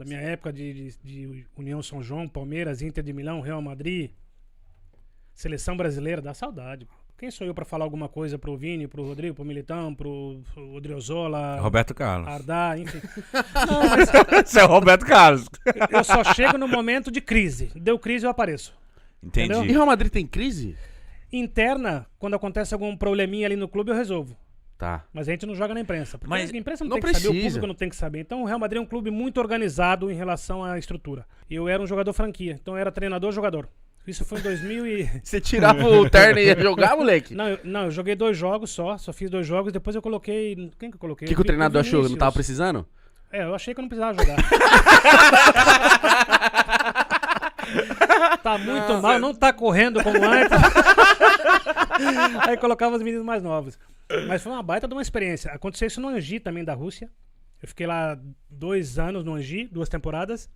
Da minha época de União São João, Palmeiras, Inter de Milão, Real Madrid, Seleção Brasileira, dá saudade. Quem sou eu pra falar alguma coisa pro Vini, pro Rodrigo, pro Militão, pro Odriozola, Roberto Carlos. Ardá, enfim. Não, mas Você é o Roberto Carlos. eu só chego no momento de crise. Deu crise, eu apareço. Entendi. Entendeu? E Real Madrid tem crise? Interna, quando acontece algum probleminha ali no clube, eu resolvo. Tá. Mas a gente não joga na imprensa. Porque Mas a imprensa não não tem que saber, o precisa. público não tem que saber. Então o Real Madrid é um clube muito organizado em relação à estrutura. Eu era um jogador franquia, então eu era treinador-jogador. Isso foi em 2000 e... Você tirava o terno e ia jogar, moleque? Não, eu joguei 2 jogos só fiz 2 jogos, depois eu coloquei... Quem que eu coloquei? O que o treinador achou? Não Vinícius. tava precisando? Eu achei que eu não precisava jogar. Tá muito mal, não tá correndo como antes. Aí colocava os meninos mais novos. Mas foi uma baita de uma experiência. Aconteceu isso no Anji também, da Rússia. Eu fiquei lá 2 anos no Anji, 2 temporadas.